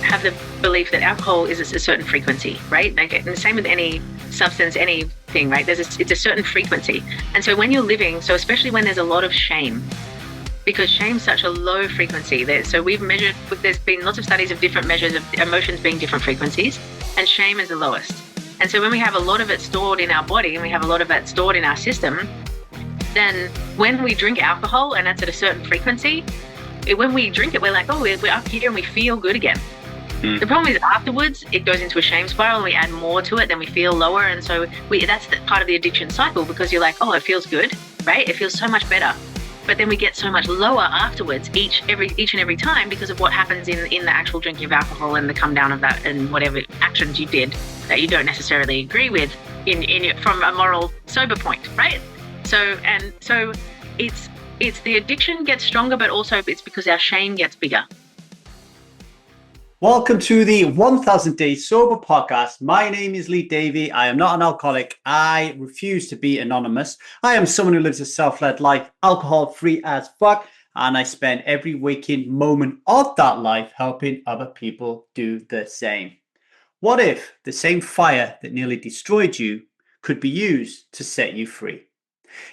have the belief that alcohol is a certain frequency, right? Like, and the same with any substance, anything, right? It's a certain frequency. And so when you're living, so especially when there's a lot of shame, because shame's such a low frequency. So we've measured, there's been lots of studies of different measures of emotions being different frequencies, and shame is the lowest. And so when we have a lot of it stored in our body and we have a lot of it stored in our system, then when we drink alcohol and that's at a certain frequency, when we drink it, we're like, oh, we're up here and we feel good again. The problem is afterwards, it goes into a shame spiral and we add more to it, then we feel lower. And so that's part of the addiction cycle, because you're like, oh, it feels good, right? It feels so much better. But then we get so much lower afterwards each and every time because of what happens in the actual drinking of alcohol and the come down of that and whatever actions you did that you don't necessarily agree with from a moral sober point, right? So it's the addiction gets stronger, but also it's because our shame gets bigger. Welcome to the 1000 Days Sober podcast. My name is Davy. I am not an alcoholic. I refuse to be anonymous. I am someone who lives a self-led life, alcohol-free as fuck, and I spend every waking moment of that life helping other people do the same. What if the same fire that nearly destroyed you could be used to set you free?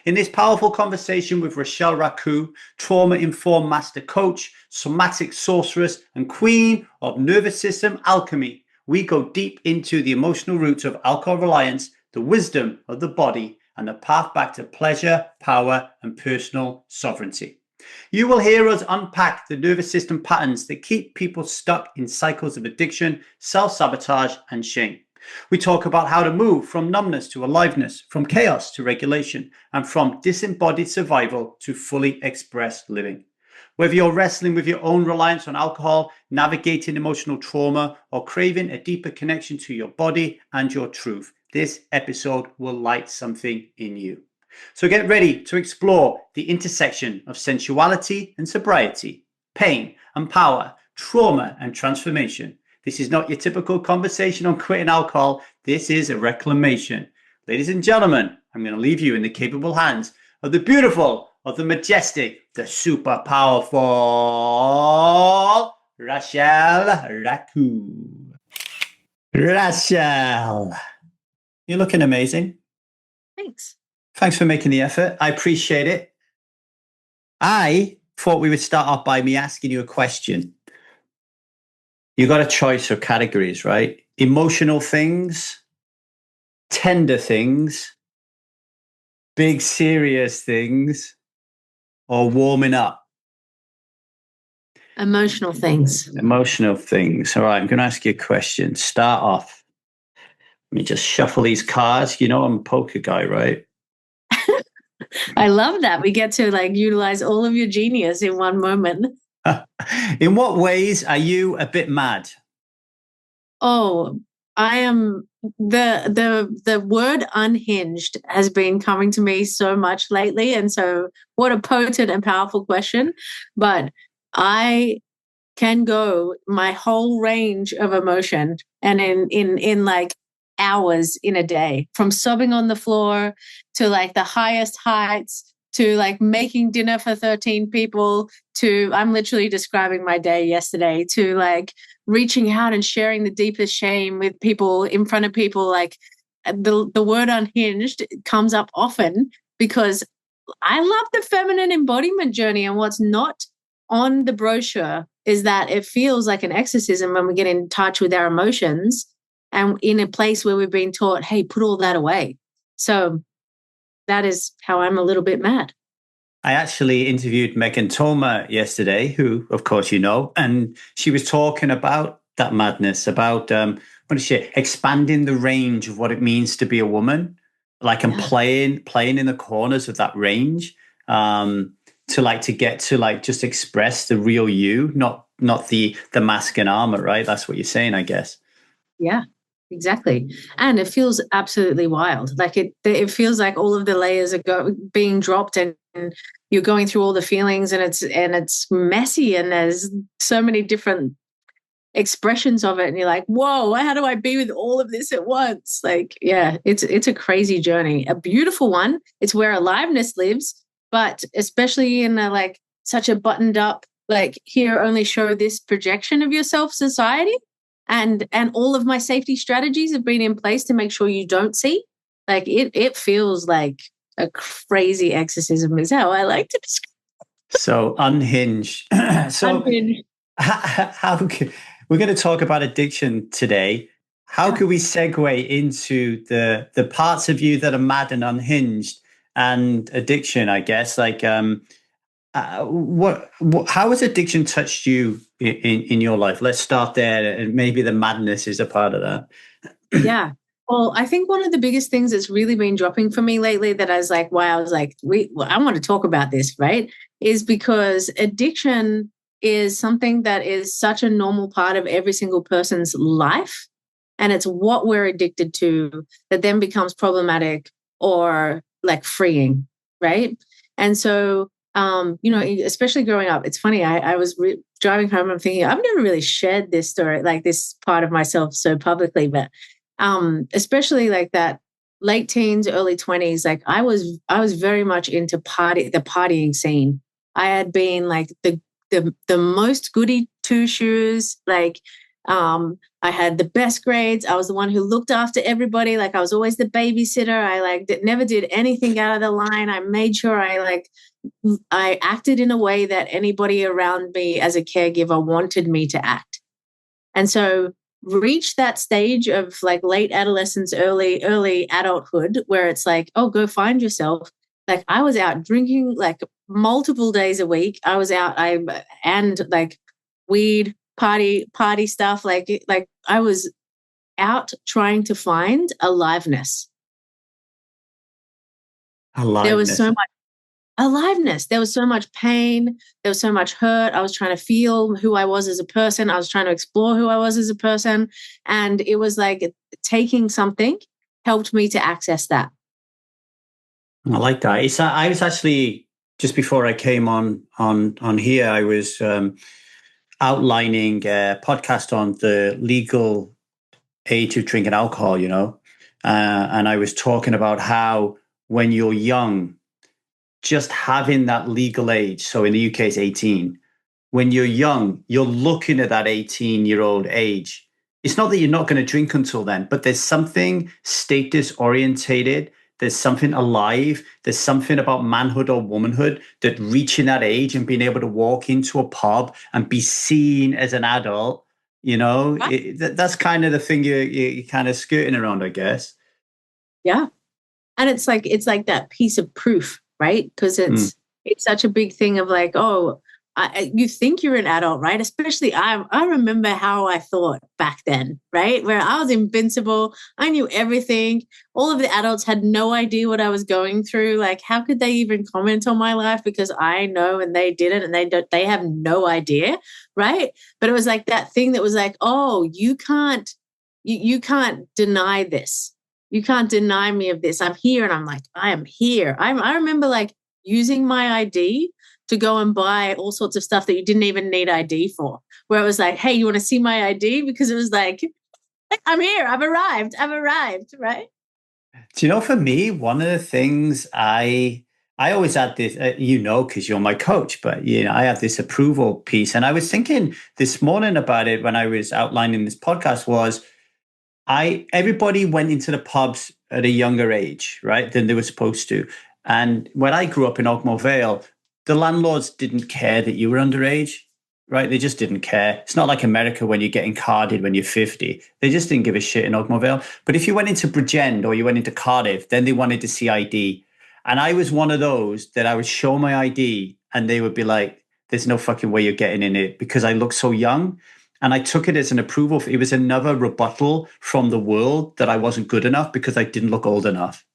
In this powerful conversation with Rachelle Raku, trauma-informed master coach, somatic sorceress, and queen of nervous system alchemy, we go deep into the emotional roots of alcohol reliance, the wisdom of the body, and the path back to pleasure, power, and personal sovereignty. You will hear us unpack the nervous system patterns that keep people stuck in cycles of addiction, self-sabotage, and shame. We talk about how to move from numbness to aliveness, from chaos to regulation, and from disembodied survival to fully expressed living. Whether you're wrestling with your own reliance on alcohol, navigating emotional trauma, or craving a deeper connection to your body and your truth, this episode will light something in you. So get ready to explore the intersection of sensuality and sobriety, pain and power, trauma and transformation. This is not your typical conversation on quitting alcohol. This is a reclamation. Ladies and gentlemen, I'm going to leave you in the capable hands of the beautiful, of the majestic, the super powerful Rachelle Raku. Rachelle, you're looking amazing. Thanks for making the effort. I appreciate it. I thought we would start off by me asking you a question. You got a choice of categories, right? Emotional things, tender things, big serious things, or warming up? Emotional things. Emotional things. All right, I'm going to ask you a question. Start off. Let me just shuffle these cards. You know I'm a poker guy, right? I love that. We get to utilize all of your genius in one moment. In what ways are you a bit mad? Oh, I am the word unhinged has been coming to me so much lately. And so what a potent and powerful question. But I can go my whole range of emotion and in hours in a day, from sobbing on the floor to the highest heights, to making dinner for 13 people, to I'm literally describing my day yesterday, to reaching out and sharing the deepest shame with people, in front of people. The word unhinged comes up often because I love the feminine embodiment journey, and what's not on the brochure is that it feels like an exorcism when we get in touch with our emotions and in a place where we've been taught, hey, put all that away. So that is how I'm a little bit mad. I actually interviewed Megan Toma yesterday, who, of course, you know, and she was talking about that madness, about expanding the range of what it means to be a woman, and playing in the corners of that range, to get to just express the real you, not the mask and armor, right? That's what you're saying, I guess. Yeah. Exactly. And it feels absolutely wild. It feels like all of the layers are being dropped, and you're going through all the feelings, and it's messy, and there's so many different expressions of it, and you're like, whoa, how do I be with all of this at once? It's a crazy journey, a beautiful one. It's where aliveness lives, but especially in such a buttoned up like, here, only show this projection of yourself, society, and all of my safety strategies have been in place to make sure you don't see. Like, it feels like a crazy exorcism is how I like to describe. So unhinged. So Unhinged. We're going to talk about addiction today. How can we segue into the parts of you that are mad and unhinged and addiction, I guess? Like, what how has addiction touched you in your life? Let's start there, and maybe the madness is a part of that. Yeah. Well, I think one of the biggest things that's really been dropping for me lately, that I was like, wow, I was like, I want to talk about this, right? Is because addiction is something that is such a normal part of every single person's life. And it's what we're addicted to that then becomes problematic or like freeing, right? And so, especially growing up, it's funny, I was driving home, I'm thinking, I've never really shared this story, like this part of myself so publicly, but especially like that late teens, early 20s, like I was very much into the partying scene. I had been like the most goody two shoes, like I had the best grades. I was the one who looked after everybody. Like, I was always the babysitter. I never did anything out of the line. I made sure I acted in a way that anybody around me as a caregiver wanted me to act. And so reach that stage of like late adolescence, early adulthood, where it's like, oh, go find yourself. Like, I was out drinking like multiple days a week. I was out, and like weed, party stuff. Like I was out trying to find aliveness. There was so much aliveness. There was so much pain. There was so much hurt. I was trying to feel who I was as a person. I was trying to explore who I was as a person. And it was like taking something helped me to access that. I like that. I was actually, just before I came on here, I was outlining a podcast on the legal age of drinking alcohol, and I was talking about how when you're young, just having that legal age, so in the UK it's 18, when you're young, you're looking at that 18-year-old age. It's not that you're not going to drink until then, but there's something status orientated. There's something alive. There's something about manhood or womanhood that reaching that age and being able to walk into a pub and be seen as an adult, that's kind of the thing you're kind of skirting around, I guess. Yeah. And it's like that piece of proof, right? Because it's such a big thing of like, oh, you think you're an adult, right? Especially I remember how I thought back then, right? Where I was invincible. I knew everything. All of the adults had no idea what I was going through. Like, how could they even comment on my life? Because I know and they didn't, and they have no idea, right? But it was like that thing that was like, oh, you can't deny this. You can't deny me of this. I'm here. And I'm like, I am here. I remember like using my ID to go and buy all sorts of stuff that you didn't even need ID for, where it was like, hey, you want to see my ID? Because it was like, I'm here. I've arrived, right? Do you know, for me, one of the things I always had this, because you're my coach, but, I have this approval piece. And I was thinking this morning about it when I was outlining this podcast was, everybody went into the pubs at a younger age, right, than they were supposed to. And when I grew up in Ogmore Vale, the landlords didn't care that you were underage, right? They just didn't care. It's not like America when you're getting carded when you're 50. They just didn't give a shit in Ogmore Vale. But if you went into Bridgend or you went into Cardiff, then they wanted to see ID. And I was one of those that I would show my ID and they would be like, there's no fucking way you're getting in it because I look so young. And I took it as an approval. It was another rebuttal from the world that I wasn't good enough because I didn't look old enough,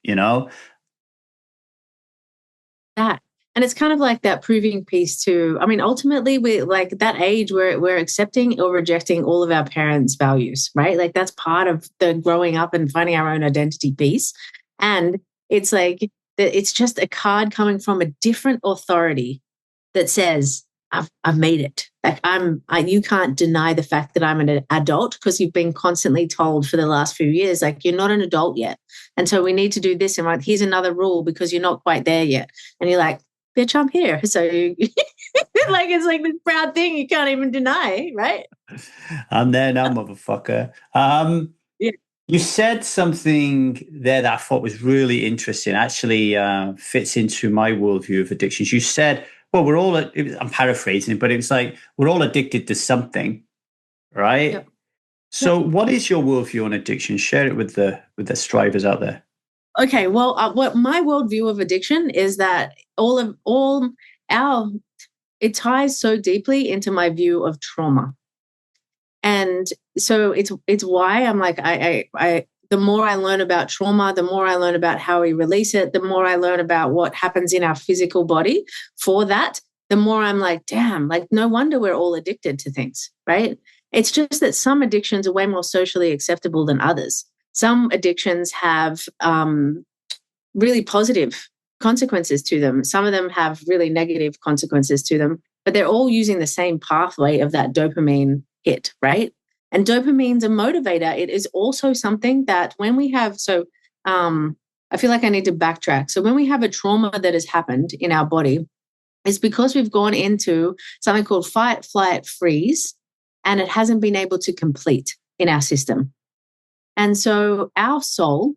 That. And it's kind of like that proving piece too. I mean, ultimately, we like that age where we're accepting or rejecting all of our parents' values, right? Like that's part of the growing up and finding our own identity piece. And it's like, it's just a card coming from a different authority that says, I've made it. Like you can't deny the fact that I'm an adult because you've been constantly told for the last few years, like you're not an adult yet. And so we need to do this. And like, here's another rule because you're not quite there yet. And you're like, bitch, I'm here. So Like it's like this proud thing you can't even deny, right? I'm there now, motherfucker. Yeah. You said something there that I thought was really interesting, actually fits into my worldview of addictions. You said, well, I'm paraphrasing it, but it was like, we're all addicted to something, right? Yep. So what is your worldview on addiction? Share it with the strivers out there. Okay, well, what my worldview of addiction is that all our it ties so deeply into my view of trauma. And so it's why I'm like, I the more I learn about trauma, the more I learn about how we release it, the more I learn about what happens in our physical body for that, the more I'm like, damn, like no wonder we're all addicted to things, right? It's just that some addictions are way more socially acceptable than others. Some addictions have really positive consequences to them. Some of them have really negative consequences to them, but they're all using the same pathway of that dopamine hit, right? And dopamine's a motivator. It is also something that when we have, I feel like I need to backtrack. So when we have a trauma that has happened in our body, it's because we've gone into something called fight, flight, freeze, and it hasn't been able to complete in our system. And so our soul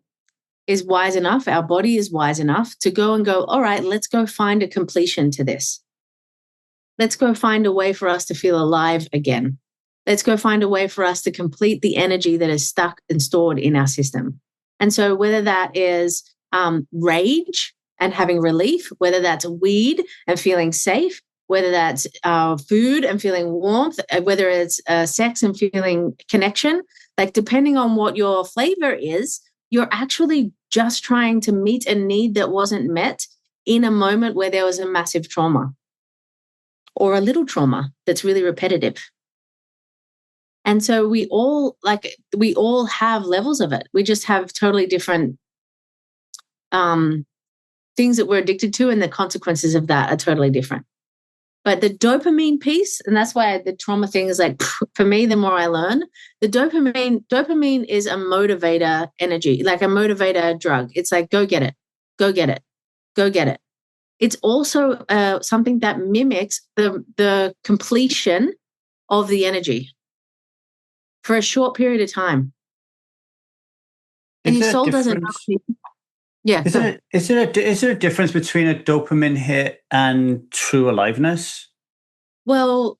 is wise enough, our body is wise enough to go and go, all right, let's go find a completion to this. Let's go find a way for us to feel alive again. Let's go find a way for us to complete the energy that is stuck and stored in our system. And so whether that is rage and having relief, whether that's weed and feeling safe, whether that's food and feeling warmth, whether it's sex and feeling connection, like depending on what your flavor is, you're actually just trying to meet a need that wasn't met in a moment where there was a massive trauma or a little trauma that's really repetitive. And so we all have levels of it. We just have totally different things that we're addicted to, and the consequences of that are totally different. But the dopamine piece, and that's why the trauma thing is like, for me, the more I learn, the dopamine is a motivator energy, like a motivator drug. It's like, go get it, go get it, go get it. It's also something that mimics the completion of the energy for a short period of time. And your soul doesn't. Yeah. Is there a difference between a dopamine hit and true aliveness? Well,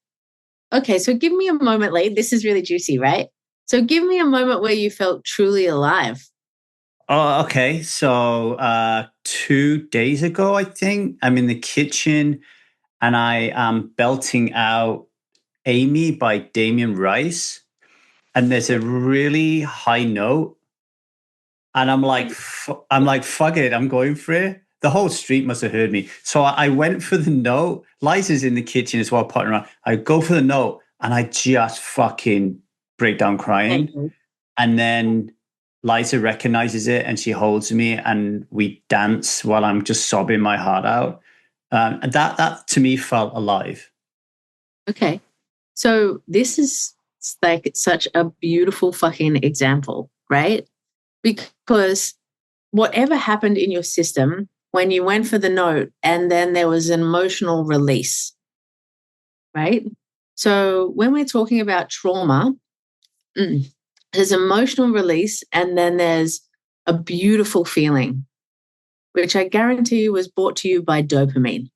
okay. So give me a moment, Lee. This is really juicy, right? So give me a moment where you felt truly alive. Oh, okay. So 2 days ago, I think, I'm in the kitchen and I am belting out Amy by Damien Rice. And there's a really high note. And I'm like, fuck it, I'm going for it. The whole street must have heard me. So I went for the note. Liza's in the kitchen as well, potting around. I go for the note and I just fucking break down crying. Mm-hmm. And then Liza recognizes it and she holds me and we dance while I'm just sobbing my heart out. And that to me felt alive. Okay. So this is like such a beautiful fucking example, right? Because whatever happened in your system when you went for the note and then there was an emotional release, right? So when we're talking about trauma, there's emotional release and then there's a beautiful feeling, which I guarantee you was brought to you by dopamine.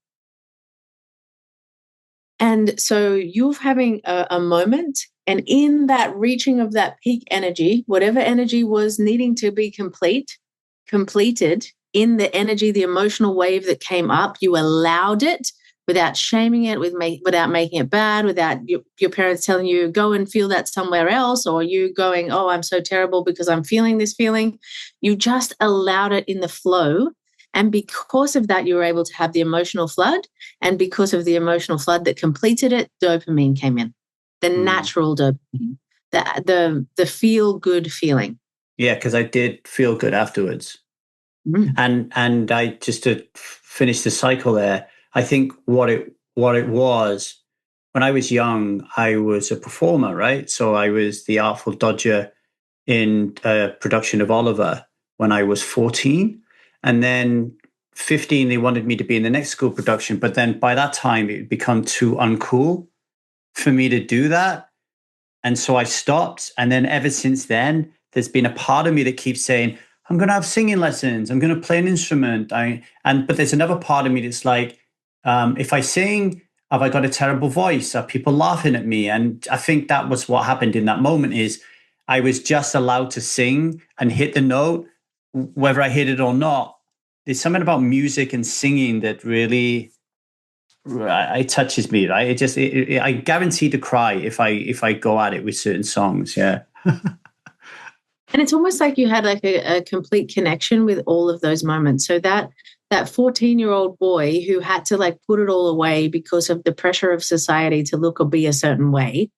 And so you're having a moment, and in that reaching of that peak energy, whatever energy was needing to be completed in the energy, the emotional wave that came up, you allowed it without shaming it, without making it bad, without your parents telling you, go and feel that somewhere else, or you going, oh, I'm so terrible because I'm feeling this feeling. You just allowed it in the flow. And because of that, you were able to have the emotional flood. And because of the emotional flood that completed it, dopamine came in, the natural dopamine, the feel-good feeling. Yeah, because I did feel good afterwards. And I, just to finish the cycle there, I think what it was, when I was young, I was a performer, right? So I was the Artful Dodger in a production of Oliver when I was 14. And then 15, they wanted me to be in the next school production, but then by that time it had become too uncool for me to do that. And so I stopped. And then ever since then, there's been a part of me that keeps saying, I'm going to have singing lessons. I'm going to play an instrument. But there's another part of me that's like, if I sing, have I got a terrible voice? Are people laughing at me? And I think that was what happened in that moment is I was just allowed to sing and hit the note, whether I hit it or not. There's something about music and singing that really it touches me, right? I guarantee to cry if I go at it with certain songs. Yeah. And it's almost like you had like a complete connection with all of those moments. So that 14-year-old boy who had to like put it all away because of the pressure of society to look or be a certain way,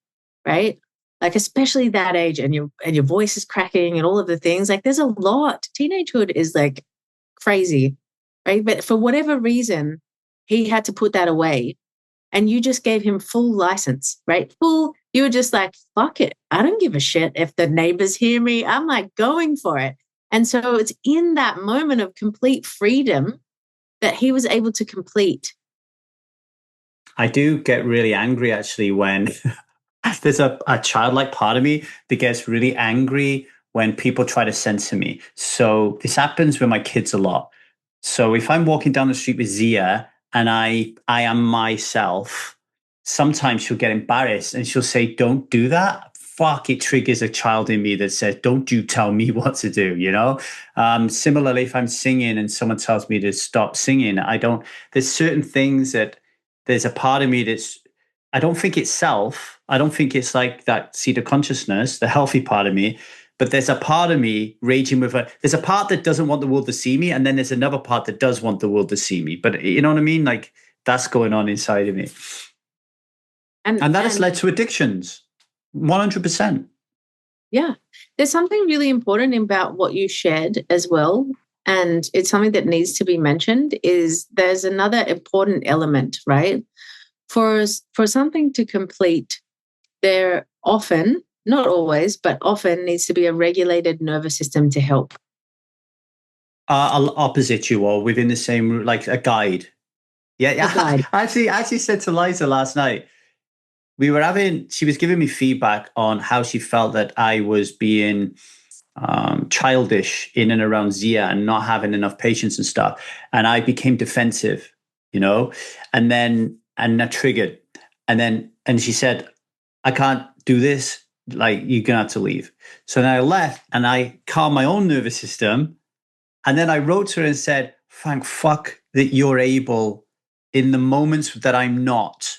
right? Like especially that age, and your voice is cracking and all of the things. Like there's a lot. Teenagehood is like crazy, right? But for whatever reason, he had to put that away. And you just gave him full license, right? You were just like, fuck it. I don't give a shit if the neighbors hear me. I'm like going for it. And so it's in that moment of complete freedom that he was able to complete. I do get really angry actually when there's a childlike part of me that gets really angry when people try to censor me. So this happens with my kids a lot. So if I'm walking down the street with Zia and I am myself, sometimes she'll get embarrassed and she'll say, don't do that. Fuck, it triggers a child in me that says, don't you tell me what to do, you know? Similarly, if I'm singing and someone tells me to stop singing, there's certain things that there's a part of me I don't think it's self. I don't think it's like that seed of consciousness, the healthy part of me. But there's a part of me raging there's a part that doesn't want the world to see me. And then there's another part that does want the world to see me. But you know what I mean? Like that's going on inside of me. And that has led to addictions, 100%. Yeah. There's something really important about what you shared as well. And it's something that needs to be mentioned is there's another important element, right? For something to complete, there often, not always, but often needs to be a regulated nervous system to help. I'll opposite you or within the same, like a guide. Yeah. A guide. I actually said to Liza last night, she was giving me feedback on how she felt that I was being childish in and around Zia and not having enough patience and stuff. And I became defensive, you know, and that triggered. And she said, I can't do this. Like, you're going to have to leave. So then I left and I calmed my own nervous system. And then I wrote to her and said, thank fuck that you're able in the moments that I'm not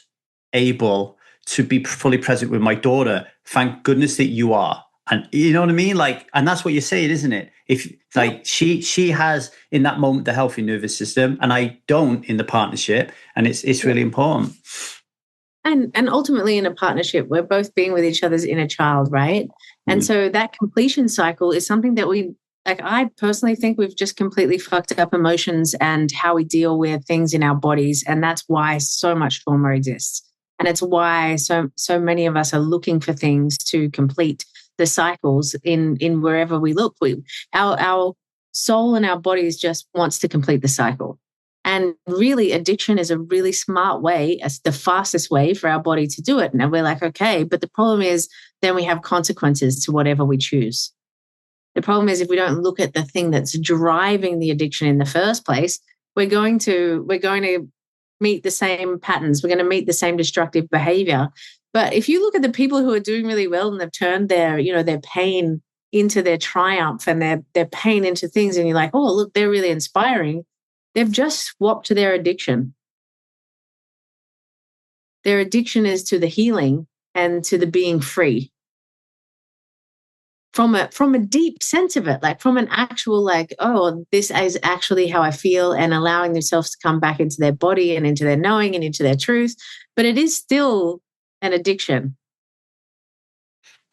able to be fully present with my daughter. Thank goodness that you are. And you know what I mean? Like, and that's what you're saying, isn't it? If like she has in that moment the healthy nervous system and I don't in the partnership, and it's really important. And ultimately in a partnership, we're both being with each other's inner child, right? And so that completion cycle is something that I personally think we've just completely fucked up emotions and how we deal with things in our bodies. And that's why so much trauma exists. And it's why so many of us are looking for things to complete the cycles in wherever we look. Our soul and our bodies just wants to complete the cycle. And really, addiction is a really smart way, it's the fastest way for our body to do it. And we're like, okay, but the problem is then we have consequences to whatever we choose. The problem is if we don't look at the thing that's driving the addiction in the first place, we're going to meet the same patterns. We're going to meet the same destructive behavior. But if you look at the people who are doing really well and they've turned their pain into their triumph and their pain into things, and you're like, oh, look, they're really inspiring. They've just swapped to their addiction. Their addiction is to the healing and to the being free. From a deep sense of it, like from an actual like, oh, this is actually how I feel, and allowing themselves to come back into their body and into their knowing and into their truth. But it is still an addiction.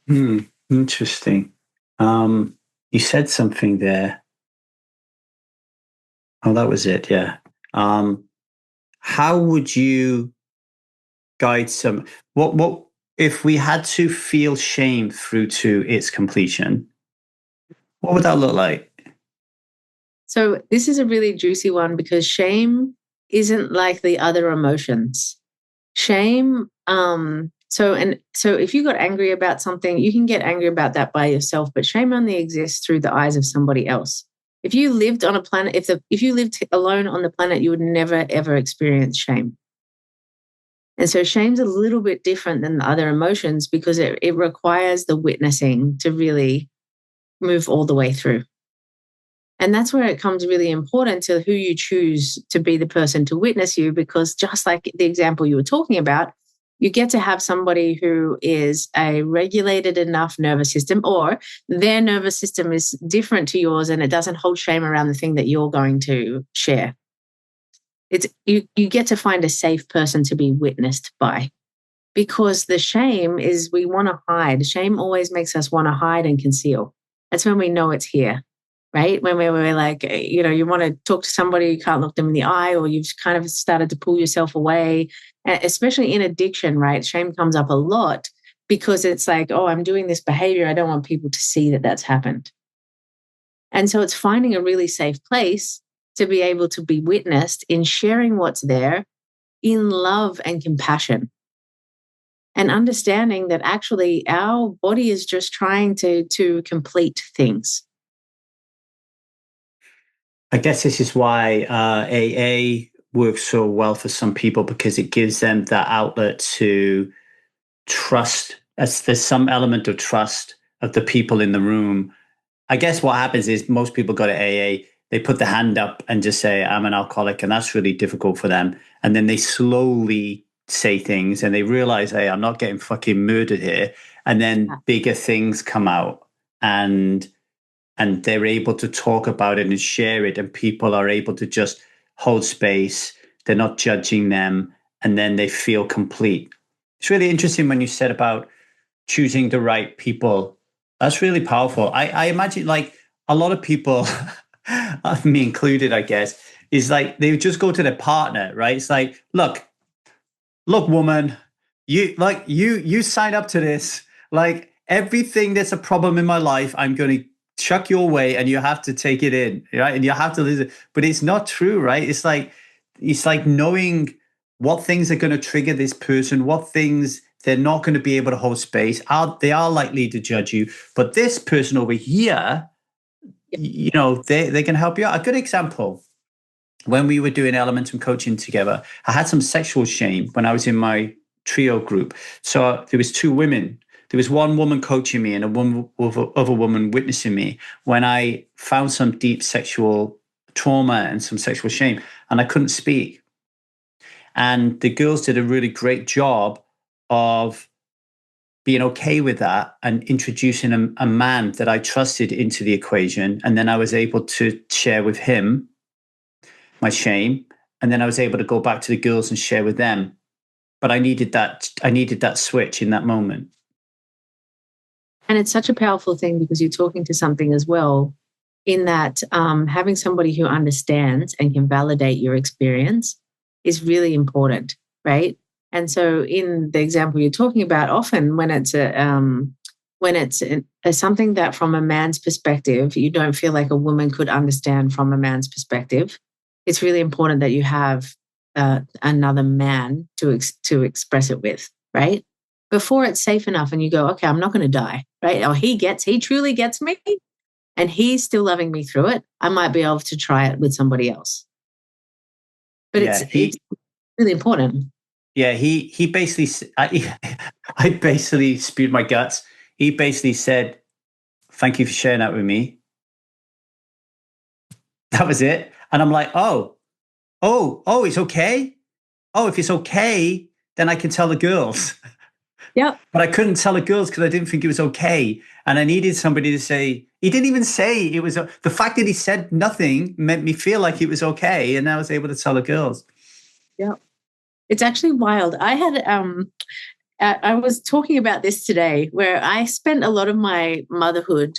Interesting. You said something there. Oh, that was it. Yeah. How would you guide what if we had to feel shame through to its completion? What would that look like? So this is a really juicy one because shame isn't like the other emotions. Shame, so if you got angry about something, you can get angry about that by yourself, but shame only exists through the eyes of somebody else. If you lived on a planet, if you lived alone on the planet, you would never ever experience shame. And so shame's a little bit different than the other emotions because it requires the witnessing to really move all the way through. And that's where it comes really important to who you choose to be the person to witness you, because just like the example you were talking about, you get to have somebody who is a regulated enough nervous system, or their nervous system is different to yours and it doesn't hold shame around the thing that you're going to share. You get to find a safe person to be witnessed by, because the shame is we want to hide. Shame always makes us want to hide and conceal. That's when we know it's here. Right? When we're like, you want to talk to somebody, you can't look them in the eye, or you've kind of started to pull yourself away, especially in addiction, right? Shame comes up a lot because it's like, oh, I'm doing this behavior. I don't want people to see that that's happened. And so it's finding a really safe place to be able to be witnessed in sharing what's there in love and compassion. And understanding that actually our body is just trying to complete things. I guess this is why AA works so well for some people, because it gives them that outlet to trust. There's some element of trust of the people in the room. I guess what happens is most people go to AA, they put the hand up and just say, I'm an alcoholic, and that's really difficult for them. And then they slowly say things and they realize, hey, I'm not getting fucking murdered here. And then bigger things come out, and they're able to talk about it and share it, and people are able to just hold space. They're not judging them, and then they feel complete. It's really interesting when you said about choosing the right people. That's really powerful. I imagine like a lot of people, me included, I guess, is like they just go to their partner, right? It's like, look, woman, you sign up to this. Like everything that's a problem in my life, I'm going to chuck your way, and you have to take it in, right? And you have to listen. But it's not true, right? It's like knowing what things are going to trigger this person, what things they're not going to be able to hold space. They are likely to judge you. But this person over here, they can help you out. A good example, when we were doing Elementum coaching together, I had some sexual shame when I was in my trio group. So there was two women. There was one woman coaching me and other woman witnessing me when I found some deep sexual trauma and some sexual shame, and I couldn't speak. And the girls did a really great job of being okay with that and introducing a man that I trusted into the equation. And then I was able to share with him my shame. And then I was able to go back to the girls and share with them. But I needed that switch in that moment. And it's such a powerful thing because you're talking to something as well, in that having somebody who understands and can validate your experience is really important, right? And so in the example you're talking about, often when it's something that from a man's perspective, you don't feel like a woman could understand from a man's perspective, it's really important that you have another man to express it with, right? Before it's safe enough and you go, okay, I'm not going to die, right? Or he truly gets me and he's still loving me through it. I might be able to try it with somebody else. But it's really important. Yeah, he basically, I basically spewed my guts. He basically said, thank you for sharing that with me. That was it. And I'm like, oh, it's okay. Oh, if it's okay, then I can tell the girls. Yep. But I couldn't tell the girls because I didn't think it was okay. And I needed somebody to say, he didn't even say it was, the fact that he said nothing made me feel like it was okay. And I was able to tell the girls. Yeah. It's actually wild. I was talking about this today, where I spent a lot of my motherhood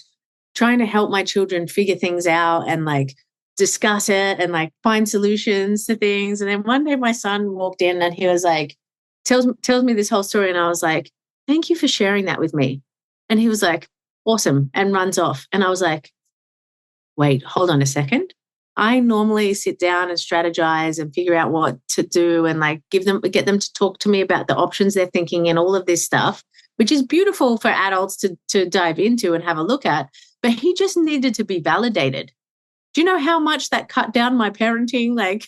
trying to help my children figure things out and like discuss it and like find solutions to things. And then one day my son walked in and he was like, tells me this whole story. And I was like, thank you for sharing that with me. And he was like, awesome, and runs off. And I was like, wait, hold on a second. I normally sit down and strategize and figure out what to do and like get them to talk to me about the options they're thinking and all of this stuff, which is beautiful for adults to dive into and have a look at. But he just needed to be validated. Do you know how much that cut down my parenting? Like,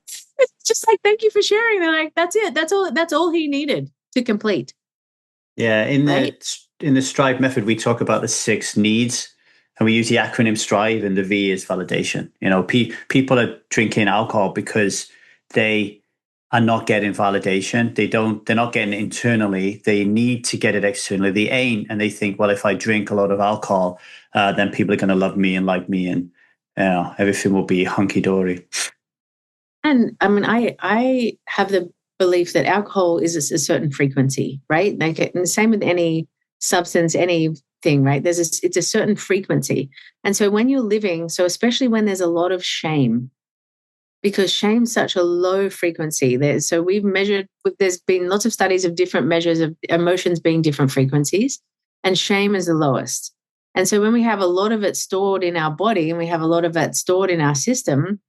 it's just like, thank you for sharing. They're like, that's it. That's all he needed to complete. Yeah. Right? In the Strive method, we talk about the 6 needs. And we use the acronym STRIVE, and the V is validation. You know, people are drinking alcohol because they are not getting validation. They're not getting it internally. They need to get it externally. They ain't, and they think, well, if I drink a lot of alcohol, then people are going to love me and like me, and everything will be hunky dory. And I mean, I have the belief that alcohol is a certain frequency, right? Like, and the same with any substance, anything, right? It's a certain frequency. And so when you're living, so especially when there's a lot of shame, because shame's such a low frequency. So we've measured, there's been lots of studies of different measures of emotions being different frequencies, and shame is the lowest. And so when we have a lot of it stored in our body and we have a lot of it stored in our system,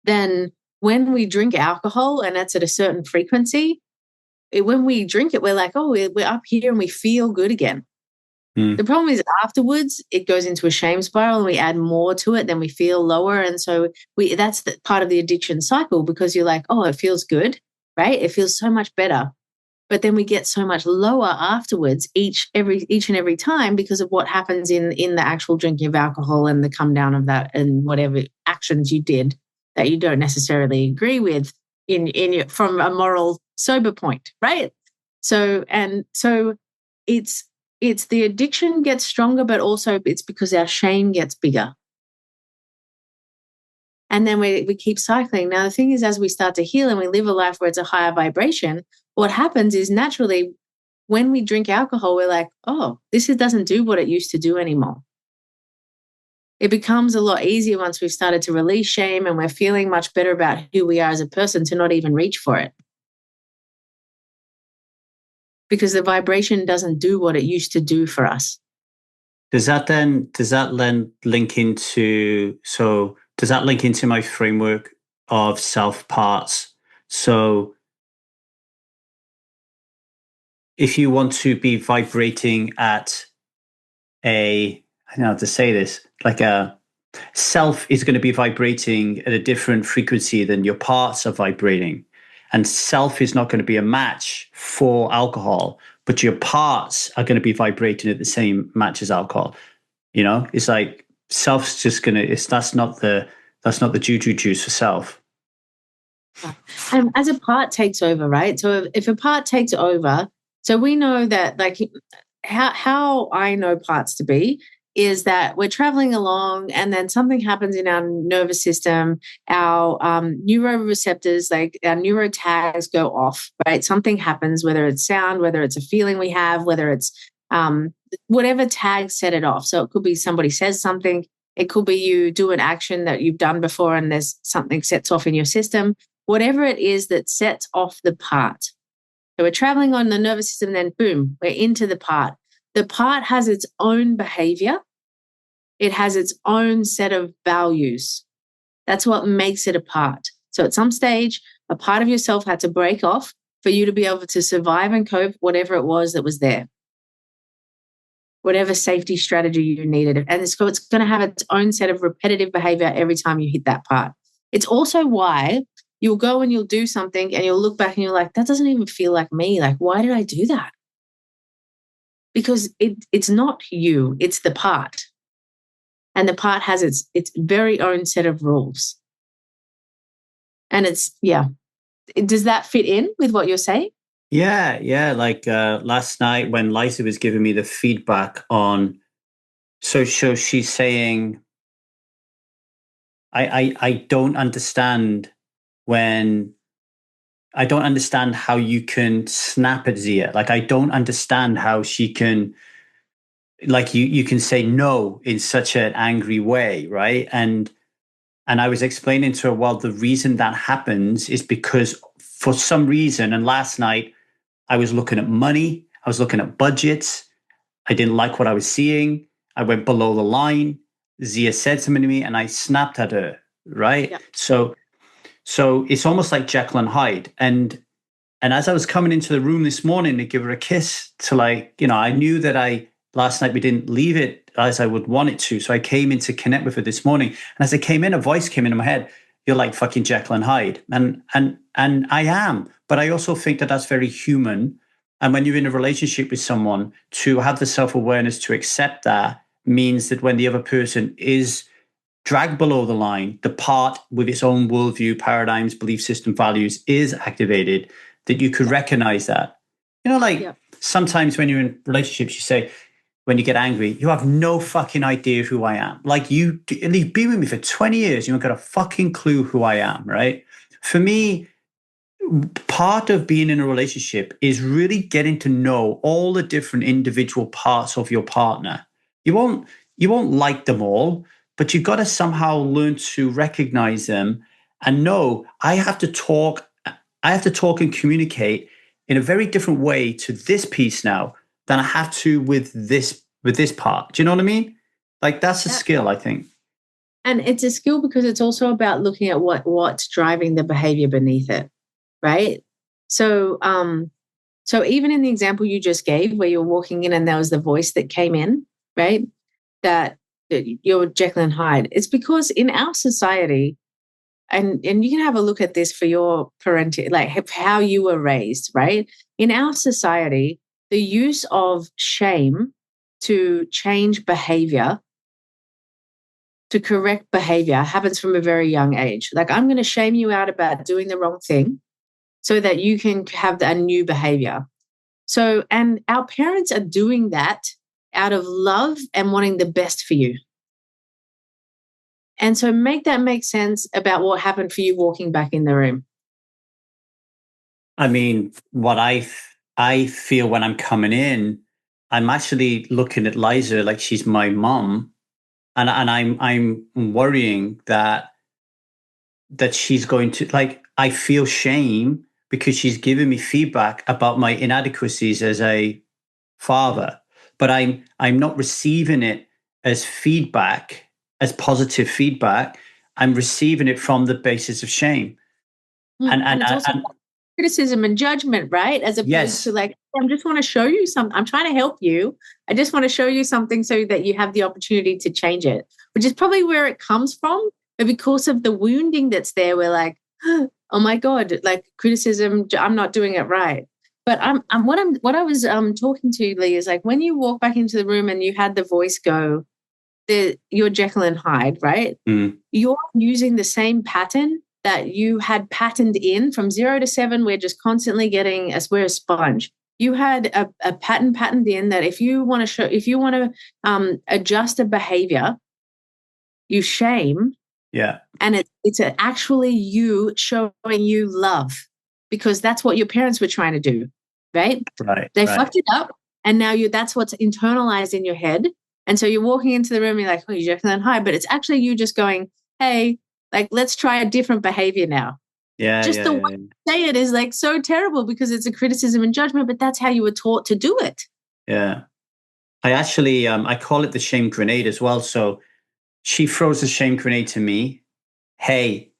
then when we drink alcohol and that's at a certain frequency, when we drink it, we're like, oh, we're up here and we feel good again. The problem is afterwards, it goes into a shame spiral and we add more to it, then we feel lower. And so that's the part of the addiction cycle, because you're like, oh, it feels good, right? It feels so much better. But then we get so much lower afterwards each and every time because of what happens in the actual drinking of alcohol and the come down of that and whatever actions you did that you don't necessarily agree with from a moral sober point, right? So it's the addiction gets stronger, but also it's because our shame gets bigger. And then we keep cycling. Now, the thing is, as we start to heal and we live a life where it's a higher vibration, what happens is naturally when we drink alcohol, we're like, oh, this doesn't do what it used to do anymore. It becomes a lot easier once we've started to release shame and we're feeling much better about who we are as a person to not even reach for it. Because the vibration doesn't do what it used to do for us. Does that link into my framework of self parts? So if you want to be vibrating at I don't know how to say this, like a self is going to be vibrating at a different frequency than your parts are vibrating. And self is not going to be a match for alcohol, but your parts are going to be vibrating at the same match as alcohol. You know, it's like self's just going to, that's not the juju juice for self. As a part takes over, right? So if a part takes over, so we know that, like, how I know parts to be is that we're traveling along and then something happens in our nervous system, our neuroreceptors, like our neurotags go off, right? Something happens, whether it's sound, whether it's a feeling we have, whether it's whatever tag set it off. So it could be somebody says something. It could be you do an action that you've done before and there's something sets off in your system. Whatever it is that sets off the part. So we're traveling on the nervous system, then boom, we're into the part. The part has its own behavior. It has its own set of values. That's what makes it a part. So at some stage, a part of yourself had to break off for you to be able to survive and cope whatever it was that was there. Whatever safety strategy you needed. And it's going to have its own set of repetitive behavior every time you hit that part. It's also why you'll go and you'll do something and you'll look back and you're like, that doesn't even feel like me. Like, why did I do that? Because it's not you, it's the part. And the part has its very own set of rules. And does that fit in with what you're saying? Yeah. Like last night when Liza was giving me the feedback on, so she's saying, I don't understand how you can snap at Zia. Like, I don't understand how she can, like, you can say no in such an angry way, right? And I was explaining to her, well, the reason that happens is because for some reason, and last night I was looking at money, I was looking at budgets, I didn't like what I was seeing, I went below the line, Zia said something to me and I snapped at her, right? Yeah. So it's almost like Jekyll and Hyde. And as I was coming into the room this morning to give her a kiss, to like, I knew that last night we didn't leave it as I would want it to. So I came in to connect with her this morning. And as I came in, a voice came into my head, you're like fucking Jekyll and Hyde. And I am, but I also think that that's very human. And when you're in a relationship with someone, to have the self-awareness to accept that means that when the other person is dragged below the line, the part with its own worldview, paradigms, belief system, values is activated, that you could recognize that. Sometimes when you're in relationships, you say, when you get angry, you have no fucking idea who I am. Like you've been with me for 20 years, you haven't got a fucking clue who I am, right? For me, part of being in a relationship is really getting to know all the different individual parts of your partner. You won't like them all, but you've got to somehow learn to recognize them and know I have to talk and communicate in a very different way to this piece now than I have to with this part. Do you know what I mean? Like that's a skill, I think. And it's a skill because it's also about looking at what's driving the behavior beneath it, right? So even in the example you just gave where you're walking in and there was the voice that came in, right? That you're Jekyll and Hyde. It's because in our society, and you can have a look at this for your parenting, like how you were raised, right? In our society, the use of shame to change behavior, to correct behavior, happens from a very young age. Like, I'm going to shame you out about doing the wrong thing so that you can have a new behavior. So, and our parents are doing that out of love and wanting the best for you. And so make that make sense about what happened for you walking back in the room. I mean, what I feel when I'm coming in, I'm actually looking at Liza like she's my mom, and I'm worrying that she's going to, like, I feel shame because she's giving me feedback about my inadequacies as a father, but I'm not receiving it as feedback, as positive feedback. I'm receiving it from the basis of shame. And it's also criticism and judgment, right? As opposed to like, I just want to show you something. I'm trying to help you. I just want to show you something so that you have the opportunity to change it, which is probably where it comes from. But because of the wounding that's there, we're like, oh my God, like criticism, I'm not doing it right. But what I was talking to Lee is like, when you walk back into the room and you had the voice go, you're Jekyll and Hyde, right? Mm. You're using the same pattern that you had patterned in from 0 to 7. We're just constantly we're a sponge. You had a pattern patterned in that if you want to adjust a behavior, you shame. Yeah. And it's actually you showing you love, because that's what your parents were trying to do, right? Right. They fucked it up, and now that's what's internalized in your head. And so you're walking into the room, and you're like, oh, you're Jekyll and Hyde, but it's actually you just going, hey, like, let's try a different behavior now. Yeah. Just the way you say it is like so terrible because it's a criticism and judgment, but that's how you were taught to do it. Yeah. I actually, I call it the shame grenade as well. So she throws a shame grenade to me. Hey,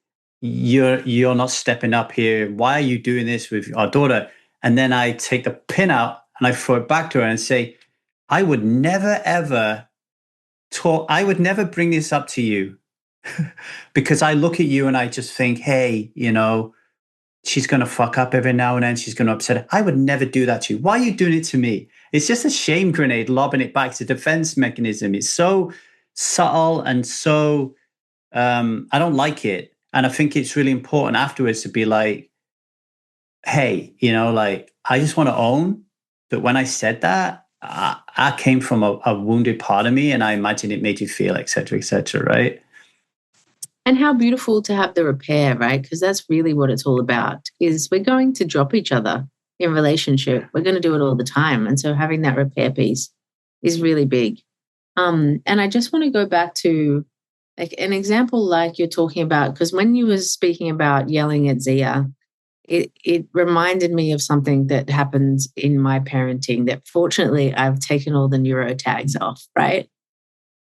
you're not stepping up here. Why are you doing this with our daughter? And then I take the pin out and I throw it back to her and say, I would never, ever I would never bring this up to you because I look at you and I just think, hey, she's going to fuck up every now and then. She's going to upset her. I would never do that to you. Why are you doing it to me? It's just a shame grenade, lobbing it back. It's a defense mechanism. It's so subtle and so, I don't like it. And I think it's really important afterwards to be like, hey, like, I just want to own that when I said that, I came from a wounded part of me, and I imagine it made you feel, et cetera, right? And how beautiful to have the repair, right? Because that's really what it's all about, is we're going to drop each other in relationship. We're going to do it all the time. And so having that repair piece is really big. And I just want to go back to like an example like you're talking about, because when you were speaking about yelling at Zia, it reminded me of something that happens in my parenting that fortunately I've taken all the neuro tags off, right?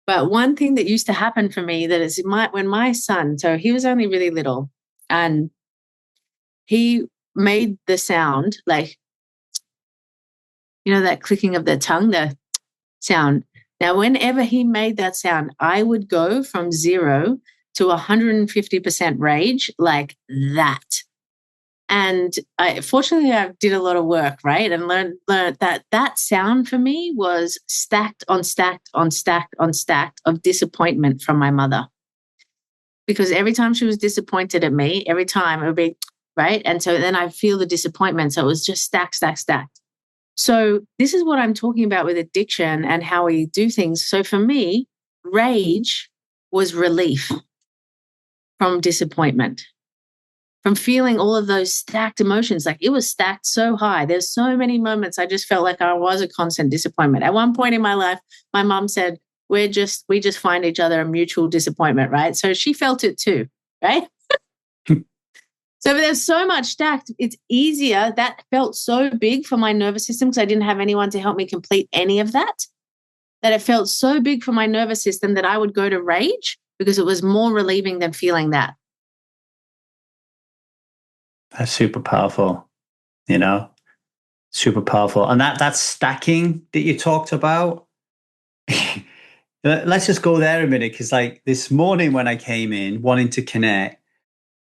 But one thing that used to happen for me that is when my son, so he was only really little, and he made the sound like, that clicking of the tongue, the sound. Now, whenever he made that sound, I would go from 0 to 150% rage like that. And fortunately, I did a lot of work, right? And learned that sound for me was stacked on stacked on stacked on stacked of disappointment from my mother. Because every time she was disappointed at me, every time it would be, right? And so then I feel the disappointment. So it was just stacked, stacked, stacked. So this is what I'm talking about with addiction and how we do things. So for me, rage was relief from disappointment, from feeling all of those stacked emotions. Like it was stacked so high. There's so many moments I just felt like I was a constant disappointment. At one point in my life, my mom said, we just find each other a mutual disappointment, right? So she felt it too, right? So there's so much stacked. It's easier. That felt so big for my nervous system because I didn't have anyone to help me complete any of that it felt so big for my nervous system that I would go to rage because it was more relieving than feeling that. That's super powerful, super powerful. And that stacking that you talked about, let's just go there a minute. Because like this morning when I came in wanting to connect,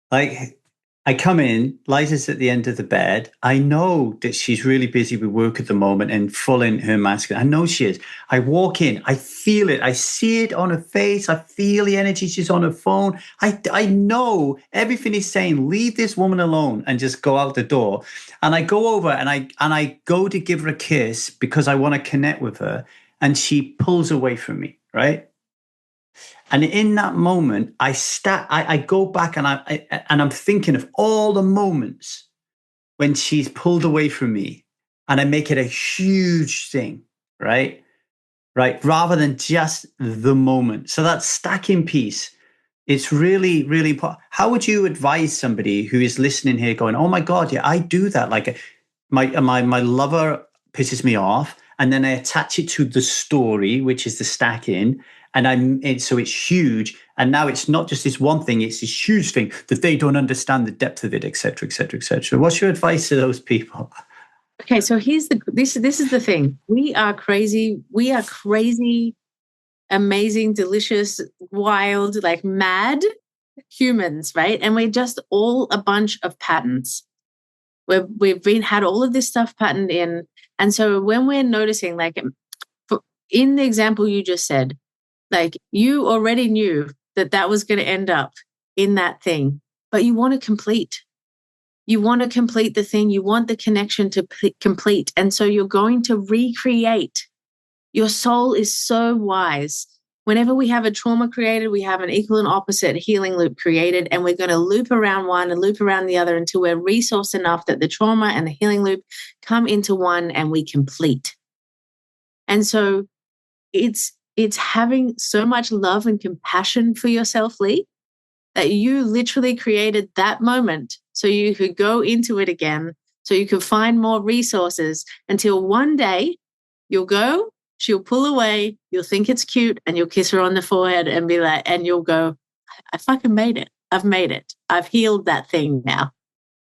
like I come in, Liza's at the end of the bed. I know that she's really busy with work at the moment and full in her masculine. I know she is. I walk in, I feel it. I see it on her face. I feel the energy. She's on her phone. I know everything is saying, leave this woman alone and just go out the door. And I go over and I go to give her a kiss because I want to connect with her. And she pulls away from me, right? And in that moment, I go back and I'm thinking of all the moments when she's pulled away from me, and I make it a huge thing, right? Right, rather than just the moment. So that stacking piece, it's really, really important. How would you advise somebody who is listening here, going, "Oh my God, yeah, I do that." Like my lover pisses me off, and then I attach it to the story, which is the stacking. And so it's huge. And now it's not just this one thing, it's this huge thing that they don't understand the depth of it, et cetera, et cetera, et cetera. What's your advice to those people? Okay, so this is the thing. We are crazy, amazing, delicious, wild, like mad humans, right? And we're just all a bunch of patterns. We've had all of this stuff patterned in. And so when we're noticing, like in the example you just said, like you already knew that was going to end up in that thing, but you want to complete. You want to complete the thing. You want the connection to complete. And so you're going to recreate. Your soul is so wise. Whenever we have a trauma created, we have an equal and opposite healing loop created, and we're going to loop around one and loop around the other until we're resourced enough that the trauma and the healing loop come into one and we complete. And so it's having so much love and compassion for yourself, Lee, that you literally created that moment so you could go into it again, so you could find more resources until one day you'll go, she'll pull away, you'll think it's cute, and you'll kiss her on the forehead and be like, and you'll go, I fucking made it. I've made it. I've healed that thing now,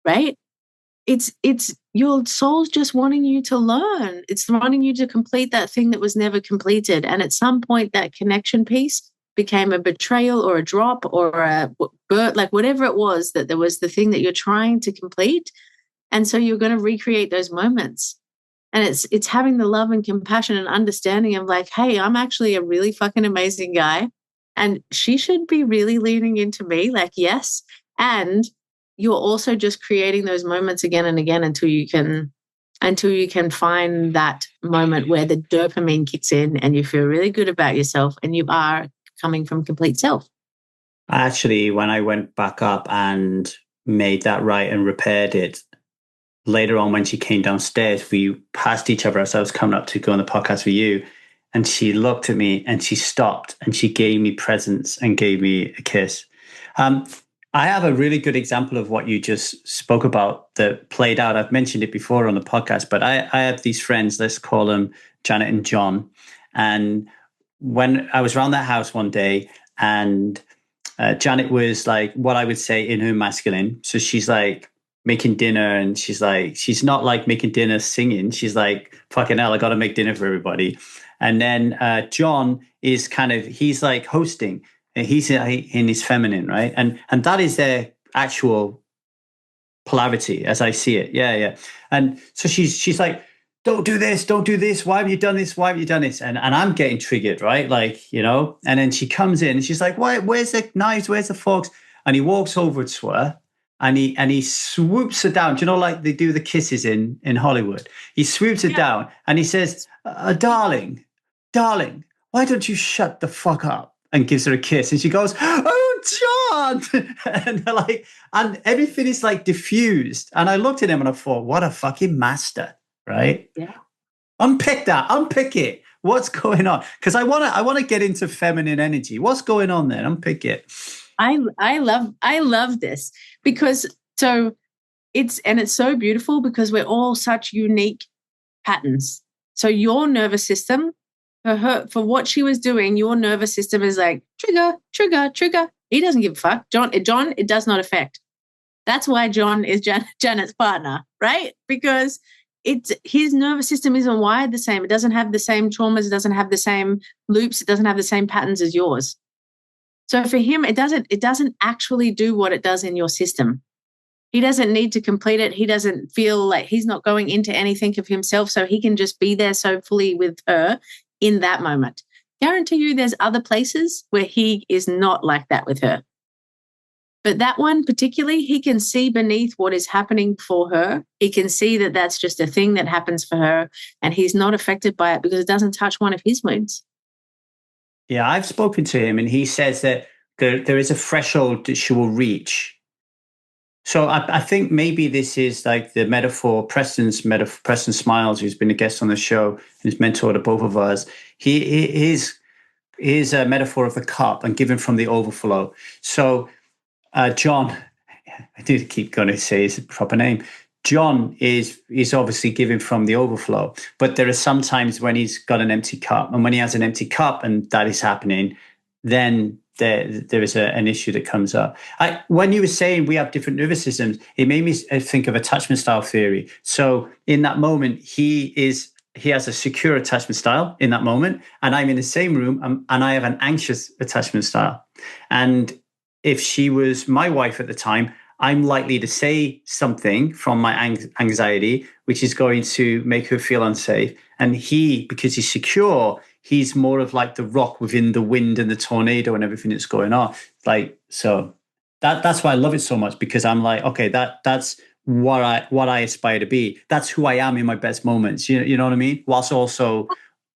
right? It's your soul's just wanting you to learn. It's wanting you to complete that thing that was never completed. And at some point, that connection piece became a betrayal or a drop or a like whatever it was, that there was the thing that you're trying to complete. And so you're going to recreate those moments. And it's having the love and compassion and understanding of like, hey, I'm actually a really fucking amazing guy. And she should be really leaning into me. Like, yes. And you're also just creating those moments again and again until you can find that moment where the dopamine kicks in and you feel really good about yourself and you are coming from complete self. Actually, when I went back up and made that right and repaired it, later on when she came downstairs, we passed each other as I was coming up to go on the podcast with you. And she looked at me and she stopped and she gave me presents and gave me a kiss. I have a really good example of what you just spoke about that played out. I've mentioned it before on the podcast, but I have these friends, let's call them Janet and John. And when I was around that house one day, and Janet was like what I would say in her masculine. So she's like making dinner, and she's not like making dinner singing. She's like, fucking hell, I got to make dinner for everybody. And then John is he's like hosting, and he's in his feminine, right? And that is their actual polarity as I see it. Yeah. And so she's like, don't do this. Why have you done this? And I'm getting triggered, right? Like, and then she comes in and she's like, where's the knives? Where's the forks? And he walks over to her and he swoops her down. Do you know, like they do the kisses in Hollywood? He swoops her down and he says, darling, why don't you shut the fuck up? And gives her a kiss. And she goes, oh, John. And they're like, and everything is like diffused. And I looked at him and I thought, what a fucking master. Right? Yeah. Unpick it. What's going on? Because I want to get into feminine energy. What's going on there? Unpick it. I love this because it's so beautiful because we're all such unique patterns. So your nervous system, for what she was doing, your nervous system is like trigger. He doesn't give a fuck. John, it does not affect. That's why John is Janet's partner, right? Because his nervous system isn't wired the same. It doesn't have the same traumas. It doesn't have the same loops. It doesn't have the same patterns as yours. So for him, it doesn't actually do what it does in your system. He doesn't need to complete it. He doesn't feel like he's not going into anything of himself. So he can just be there so fully with her in that moment. Guarantee you there's other places where he is not like that with her. But that one particularly, he can see beneath what is happening for her. He can see that that's just a thing that happens for her, and he's not affected by it because it doesn't touch one of his wounds. Yeah, I've spoken to him, and he says that there is a threshold that she will reach. So I think maybe this is like the metaphor, Preston Smiles, who's been a guest on the show, who's mentored to both of us. He is a metaphor of the cup and giving from the overflow. So John, I do keep going to say his proper name. John is obviously giving from the overflow, but there are some times when he's got an empty cup, and when he has an empty cup and that is happening, then there is an issue that comes up. When you were saying we have different nervous systems, it made me think of attachment style theory. So in that moment, he has a secure attachment style in that moment, and I'm in the same room, and I have an anxious attachment style. And if she was my wife at the time, I'm likely to say something from my anxiety, which is going to make her feel unsafe. And because he's secure, he's more of like the rock within the wind and the tornado and everything that's going on. Like, so that's why I love it so much, because I'm like, okay, that's what I aspire to be. That's who I am in my best moments. You know what I mean? Whilst also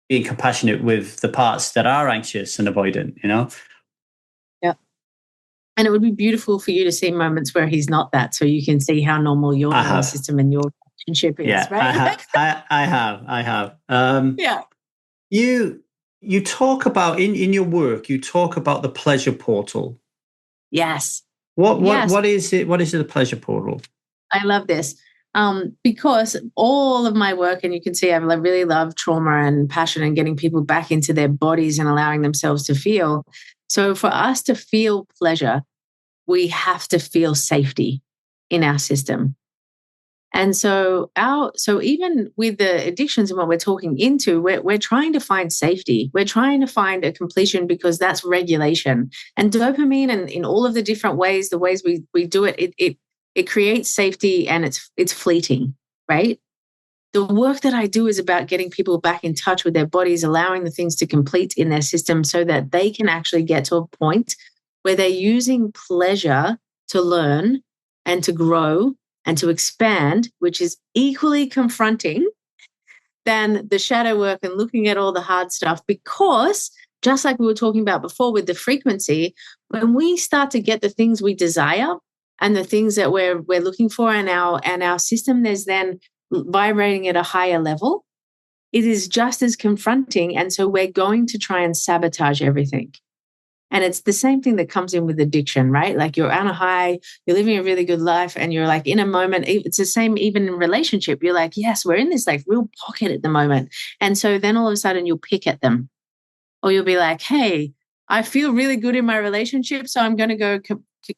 being compassionate with the parts that are anxious and avoidant, Yeah. And it would be beautiful for you to see moments where he's not that, so you can see how normal your nervous system and your relationship is, right? I have. Yeah. You talk about in your work, you talk about the pleasure portal. Yes. What is it? What is the pleasure portal? I love this. Because all of my work, and you can see I really love trauma and passion and getting people back into their bodies and allowing themselves to feel. So for us to feel pleasure, we have to feel safety in our system. And so even with the addictions and what we're talking into, we're trying to find safety. We're trying to find a completion because that's regulation. And dopamine, and in all of the different ways, the ways we do it, it creates safety, and it's fleeting, right? The work that I do is about getting people back in touch with their bodies, allowing the things to complete in their system so that they can actually get to a point where they're using pleasure to learn and to grow and to expand, which is equally confronting than the shadow work and looking at all the hard stuff. Because just like we were talking about before with the frequency, when we start to get the things we desire and the things that we're looking for in our system, there's then vibrating at a higher level, it is just as confronting. And so we're going to try and sabotage everything. And it's the same thing that comes in with addiction, right? Like you're on a high, you're living a really good life, and you're like in a moment, it's the same even in relationship. You're like, yes, we're in this like real pocket at the moment. And so then all of a sudden you'll pick at them. Or you'll be like, hey, I feel really good in my relationship, so I'm going to go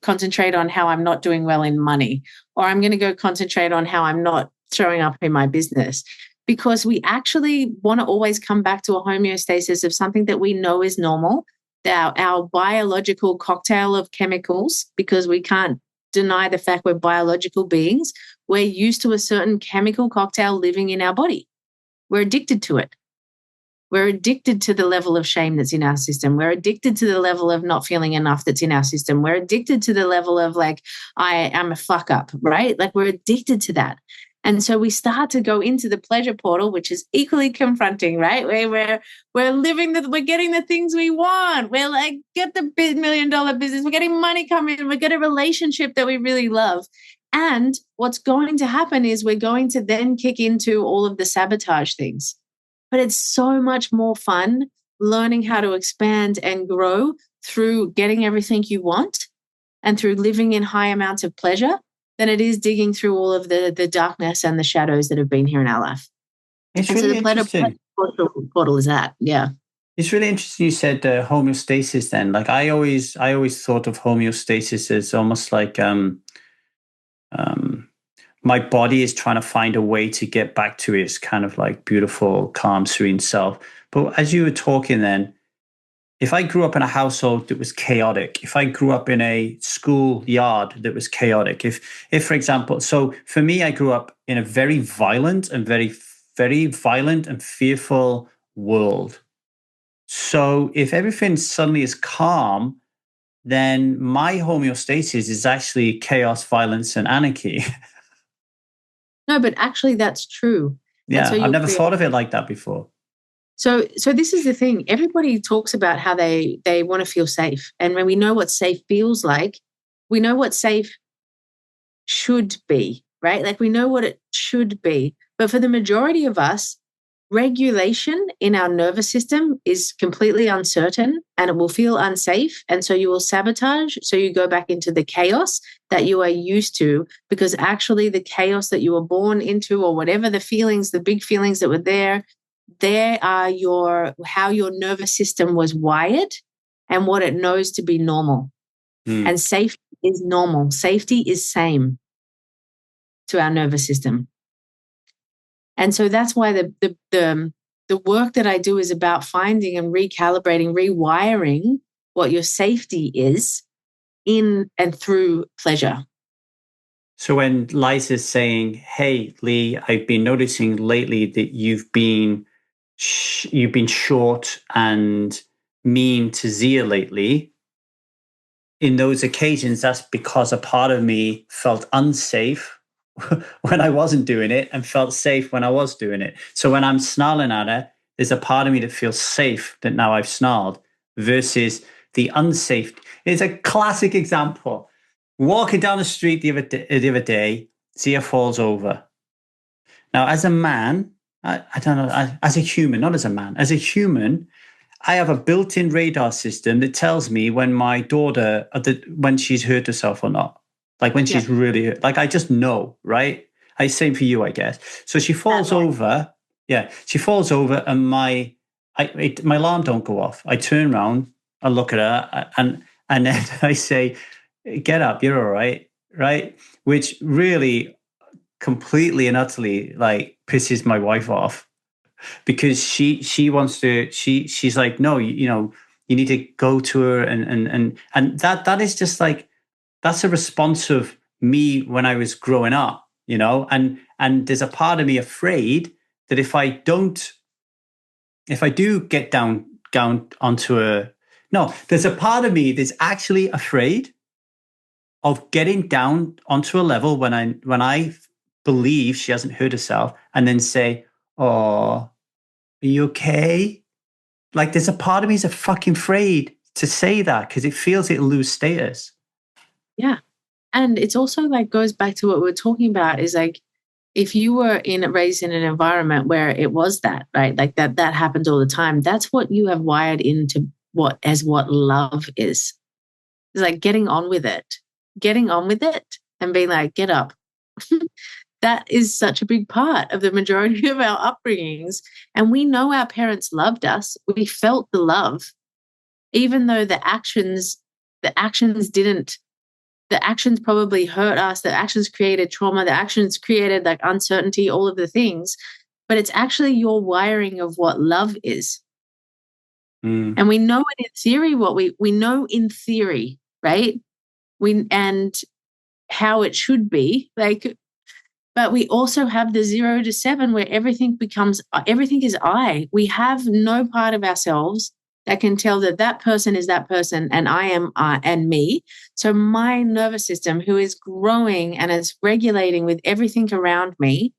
concentrate on how I'm not doing well in money, or I'm going to go concentrate on how I'm not showing up in my business. Because we actually want to always come back to a homeostasis of something that we know is normal, our biological cocktail of chemicals, because we can't deny the fact we're biological beings. We're used to a certain chemical cocktail living in our body. We're addicted to it. We're addicted to the level of shame that's in our system. We're addicted to the level of not feeling enough that's in our system. We're addicted to the level of like, I am a fuck up, right? Like we're addicted to that. And so we start to go into the pleasure portal, which is equally confronting, right? Where we're getting the things we want. We're like, get the $1 million business. We're getting money coming in. We get a relationship that we really love. And what's going to happen is we're going to then kick into all of the sabotage things. But it's so much more fun learning how to expand and grow through getting everything you want and through living in high amounts of pleasure than it is digging through all of the darkness and the shadows that have been here in our life. It's really so the interesting. Portal is that, yeah. It's really interesting you said homeostasis then. Like I always thought of homeostasis as almost like my body is trying to find a way to get back to its kind of like beautiful, calm, serene self. But as you were talking then, if I grew up in a household that was chaotic, if I grew up in a school yard that was chaotic, if for example, so for me, I grew up in a very violent and very violent and fearful world. So if everything suddenly is calm, then my homeostasis is actually chaos, violence, and anarchy. No, but actually that's true. Yeah, so I've never thought of it like that before. So this is the thing. Everybody talks about how they want to feel safe. And when we know what safe feels like, we know what safe should be, right? Like we know what it should be. But for the majority of us, regulation in our nervous system is completely uncertain and it will feel unsafe. And so you will sabotage. So you go back into the chaos that you are used to, because actually the chaos that you were born into, or whatever the feelings, the big feelings that were there, they are how your nervous system was wired and what it knows to be normal. And safety is normal. Safety is same to our nervous system. And so that's why the work that I do is about finding and recalibrating, rewiring what your safety is in and through pleasure. So when Liza's saying, hey, Lee, I've been noticing lately that you've been short and mean to Zia lately, in those occasions, that's because a part of me felt unsafe when I wasn't doing it and felt safe when I was doing it. So when I'm snarling at her, there's a part of me that feels safe that now I've snarled, versus the unsafe. It's a classic example. Walking down the street the other day, Zia falls over. Now, as a man, I don't know, as a human, not as a man, as a human, I have a built-in radar system that tells me when my daughter, when she's hurt herself or not. Like when she's really hurt. Like I just know, right? Same for you, I guess. So she falls over. Yeah, she falls over, and my alarm don't go off. I turn around, I look at her, and then I say, "Get up, you're all right," right? Which really, completely and utterly, like pisses my wife off, because she wants to. She's like, no, you need to go to her, and that is just like, that's a response of me when I was growing up, and there's a part of me afraid that if I do get down onto there's a part of me that's actually afraid of getting down onto a level when I believe she hasn't hurt herself, and then say, "Oh, are you okay?" Like there's a part of me is fucking afraid to say that because it feels it'll lose status. Yeah. And it's also like goes back to what we're talking about, is like, if you were raised in an environment where it was that, right? Like that happens all the time. That's what you have wired into what love is. It's like getting on with it and being like, get up. that is such a big part of the majority of our upbringings. And we know our parents loved us. We felt the love, even though the actions probably hurt us. The actions created trauma. The actions created like uncertainty, all of the things. But it's actually your wiring of what love is. And we know it in theory, we know in theory, right? And how it should be, like, but we also have the 0 to 7 where everything is I. We have no part of ourselves that can tell that person is that person and I am and me. So my nervous system, who is growing and is regulating with everything around me,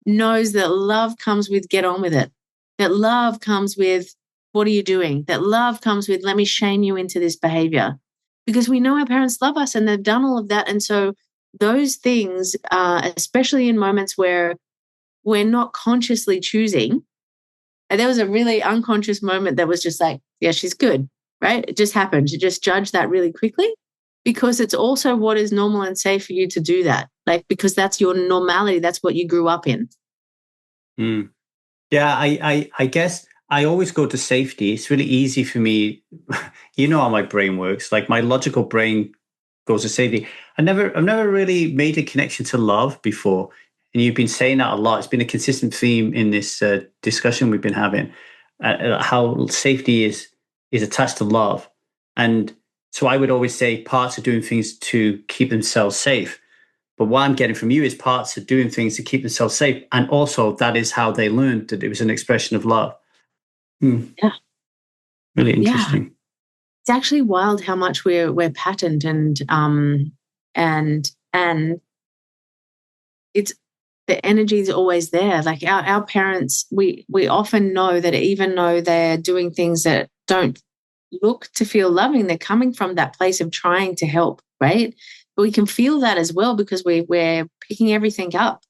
knows that love comes with get on with it. That love comes with what are you doing? That love comes with let me shame you into this behavior. Because we know our parents love us and they've done all of that. And so those things, especially in moments where we're not consciously choosing, and there was a really unconscious moment that was just like, yeah, she's good, right? It just happened. You just judge that really quickly because it's also what is normal and safe for you to do that. Like, because that's your normality. That's what you grew up in. Yeah, I guess I always go to safety. It's really easy for me. You know how my brain works. Like my logical brain goes to safety. I've never really made a connection to love before. And you've been saying that a lot. It's been a consistent theme in this discussion we've been having, how safety is attached to love. And so I would always say parts are doing things to keep themselves safe. But what I'm getting from you is parts are doing things to keep themselves safe. And also that is how they learned that it was an expression of love. Yeah. Really interesting. Yeah. It's actually wild how much we're patterned and it's the energy is always there. Like our parents, we often know that even though they're doing things that don't look to feel loving, they're coming from that place of trying to help, right? But we can feel that as well because we're picking everything up.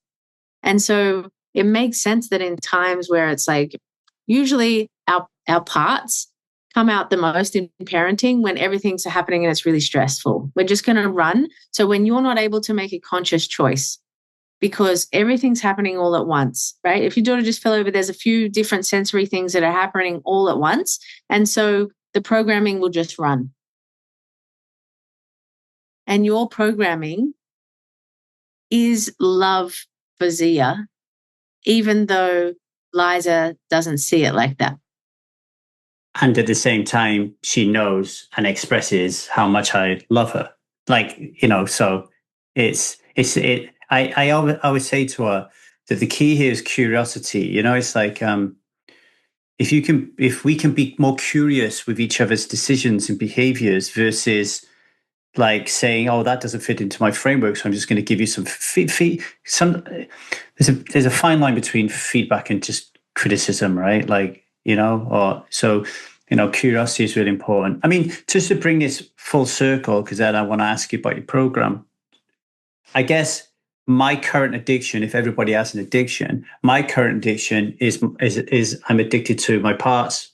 And so it makes sense that in times where it's like usually our parts come out the most in parenting when everything's happening and it's really stressful. We're just going to run. So when you're not able to make a conscious choice because everything's happening all at once, right? If your daughter just fell over, there's a few different sensory things that are happening all at once. And so the programming will just run. And your programming is love for Zia, even though Liza doesn't see it like that. And at the same time, she knows and expresses how much I love her. Like, you know, so I always say to her that the key here is curiosity. You know, it's like, if we can be more curious with each other's decisions and behaviors versus like saying, "Oh, that doesn't fit into my framework, so I'm just going to give you some there's a fine line between feedback and just criticism, right? Like, you know, or so, you know, curiosity is really important. I mean, just to bring this full circle, because then I want to ask you about your program. I guess my current addiction, if everybody has an addiction, my current addiction is I'm addicted to my parts.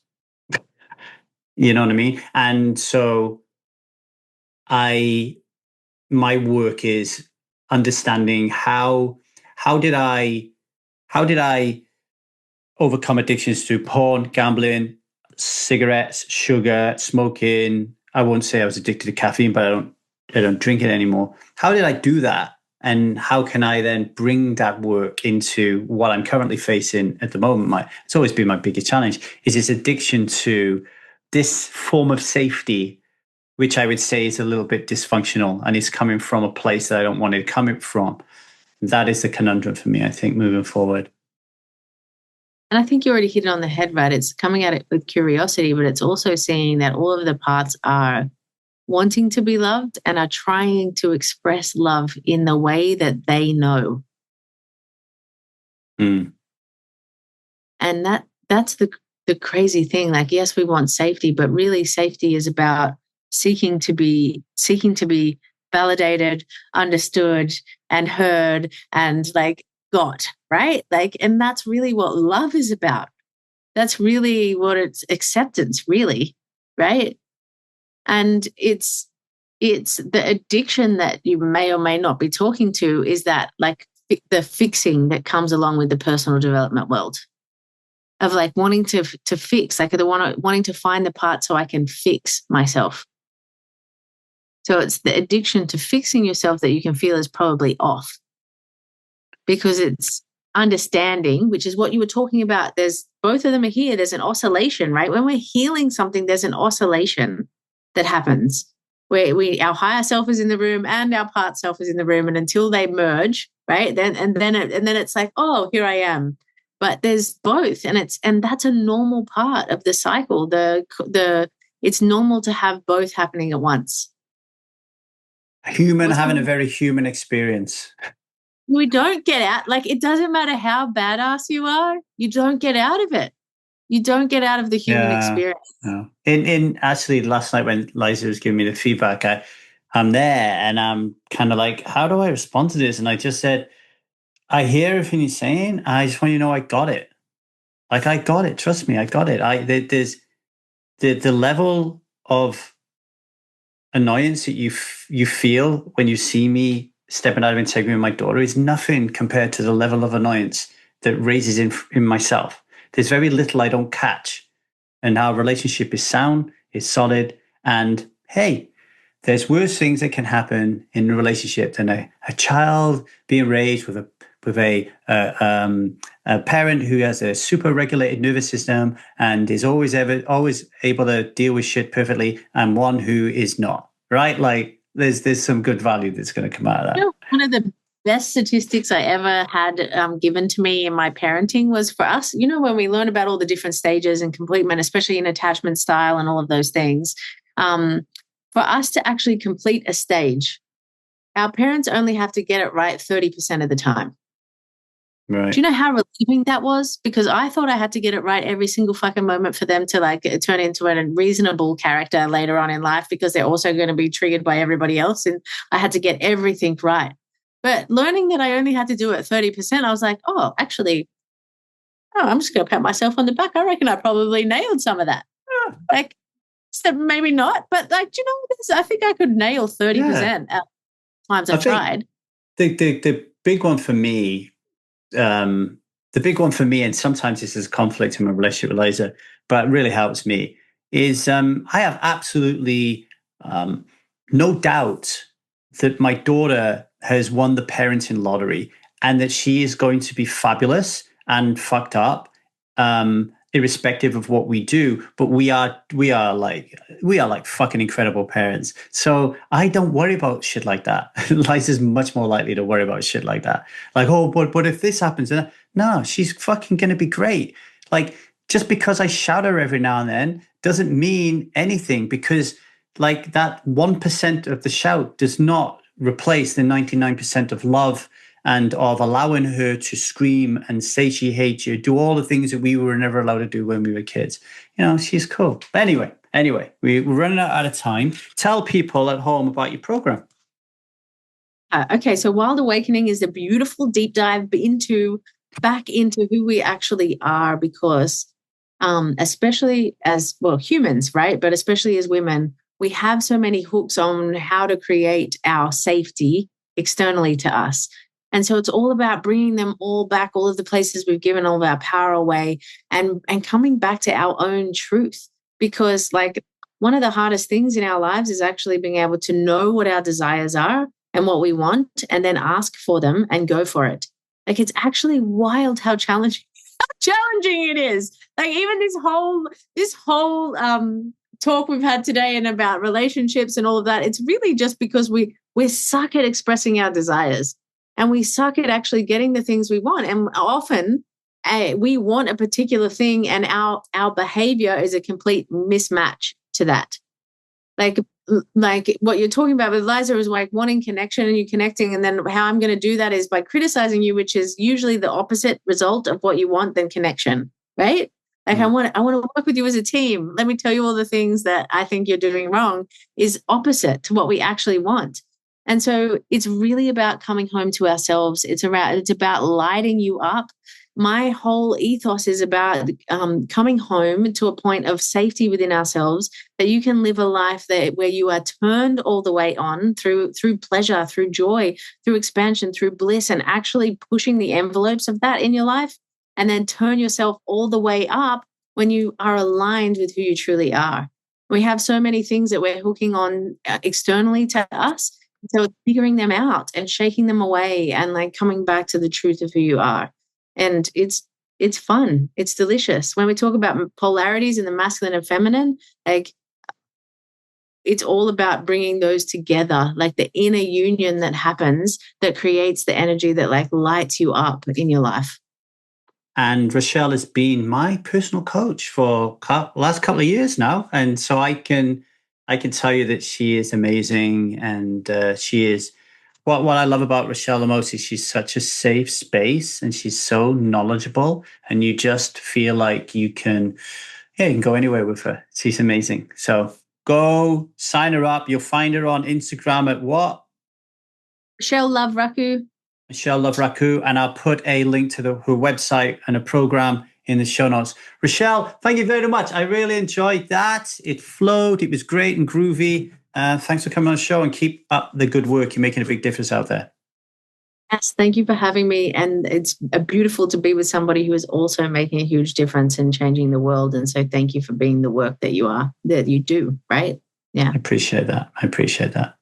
You know what I mean? And so my work is understanding how did I overcome addictions to porn, gambling, cigarettes, sugar, smoking. I won't say I was addicted to caffeine, but I don't drink it anymore. How did I do that? And how can I then bring that work into what I'm currently facing at the moment? It's always been my biggest challenge is this addiction to this form of safety, which I would say is a little bit dysfunctional and is coming from a place that I don't want it coming from. That is the conundrum for me, I think, moving forward. And I think you already hit it on the head, right? It's coming at it with curiosity, but it's also seeing that all of the parts are wanting to be loved and are trying to express love in the way that they know. And that's the crazy thing. Like, yes, we want safety, but really safety is about seeking to be validated, understood, and heard, and like got, right? Like, and that's really what love is about. That's really what it's acceptance, really, right? And it's the addiction that you may or may not be talking to is that like the fixing that comes along with the personal development world, of like wanting to fix, like wanting to find the part so I can fix myself. So it's the addiction to fixing yourself that you can feel is probably off, because it's understanding, which is what you were talking about. There's both of them are here. There's an oscillation, right? When we're healing something, there's an oscillation that happens where our higher self is in the room and our part self is in the room, and until they merge, right? Then it's like, oh, here I am. But there's both, and that's a normal part of the cycle. It's normal to have both happening at once. A human having a very human experience. We don't get out. Like, it doesn't matter how badass you are, you don't get out of it. You don't get out of the human experience. No. In actually last night when Liza was giving me the feedback, I'm there and I'm kind of like, how do I respond to this? And I just said, I hear everything you're saying. I just want you to know I got it. Like, I got it. Trust me, I got it. There's the level of annoyance that you feel when you see me stepping out of integrity with my daughter is nothing compared to the level of annoyance that raises in myself. There's very little I don't catch. And our relationship is sound, is solid. And hey, there's worse things that can happen in a relationship than a child being raised with a parent who has a super regulated nervous system and is always able to deal with shit perfectly, and one who is not, right? Like, there's some good value that's going to come out of that. You know, one of the best statistics I ever had given to me in my parenting was for us, you know, when we learn about all the different stages and completement, especially in attachment style and all of those things, for us to actually complete a stage, our parents only have to get it right 30% of the time. Right. Do you know how relieving that was? Because I thought I had to get it right every single fucking moment for them to like turn into a reasonable character later on in life, because they're also going to be triggered by everybody else. And I had to get everything right. But learning that I only had to do it 30%, I was like, oh, actually, I'm just going to pat myself on the back. I reckon I probably nailed some of that. Like, so maybe not, but like, you know, I think I could nail 30% at times I've tried. The big one for me, and sometimes this is a conflict in my relationship with Liza, but it really helps me, is I have absolutely no doubt that my daughter has won the parenting lottery and that she is going to be fabulous and fucked up, irrespective of what we do. But we are like fucking incredible parents. So I don't worry about shit like that. Liza's much more likely to worry about shit like that. Like, oh, but if this happens, no, she's fucking going to be great. Like, just because I shout her every now and then doesn't mean anything, because like that 1% of the shout does not replace the 99% of love and of allowing her to scream and say she hates you, do all the things that we were never allowed to do when we were kids. You know, she's cool. But anyway, we're running out of time. Tell people at home about your program. Okay, so Wild Awakening is a beautiful deep dive back into who we actually are, because especially as, well, humans, right? But especially as women, we have so many hooks on how to create our safety externally to us. And so it's all about bringing them all back, all of the places we've given all of our power away, and coming back to our own truth. Because like, one of the hardest things in our lives is actually being able to know what our desires are and what we want, and then ask for them and go for it. Like, it's actually wild how challenging it is. Like, even this whole talk we've had today and about relationships and all of that, it's really just because we suck at expressing our desires, and we suck at actually getting the things we want. And often we want a particular thing, and our behavior is a complete mismatch to that. Like what you're talking about with Liza is like wanting connection and you connecting, and then how I'm going to do that is by criticizing you, which is usually the opposite result of what you want than connection, right? Like, I want to work with you as a team. Let me tell you all the things that I think you're doing wrong is opposite to what we actually want. And so it's really about coming home to ourselves. It's about lighting you up. my whole ethos is about coming home to a point of safety within ourselves, that you can live a life where you are turned all the way on through pleasure, through joy, through expansion, through bliss, and actually pushing the envelopes of that in your life, and then turn yourself all the way up when you are aligned with who you truly are. We have so many things that we're hooking on externally to us. So figuring them out and shaking them away and like coming back to the truth of who you are. And it's fun. It's delicious. When we talk about polarities in the masculine and feminine, like it's all about bringing those together, like the inner union that happens that creates the energy that like lights you up in your life. And Rachelle has been my personal coach for the last couple of years now. And so I can tell you that she is amazing. And she is, what I love about Rachelle the most is she's such a safe space and she's so knowledgeable. And you just feel like you can go anywhere with her. She's amazing. So go sign her up. You'll find her on Instagram at what? Rachelle Raku. Rachelle Raku, and I'll put a link to her website and a program in the show notes. Rachelle, thank you very much. I really enjoyed that. It flowed. It was great and groovy. Thanks for coming on the show, and keep up the good work. You're making a big difference out there. Yes, thank you for having me. And it's beautiful to be with somebody who is also making a huge difference in changing the world. And so thank you for being the work that you do, right? Yeah. I appreciate that.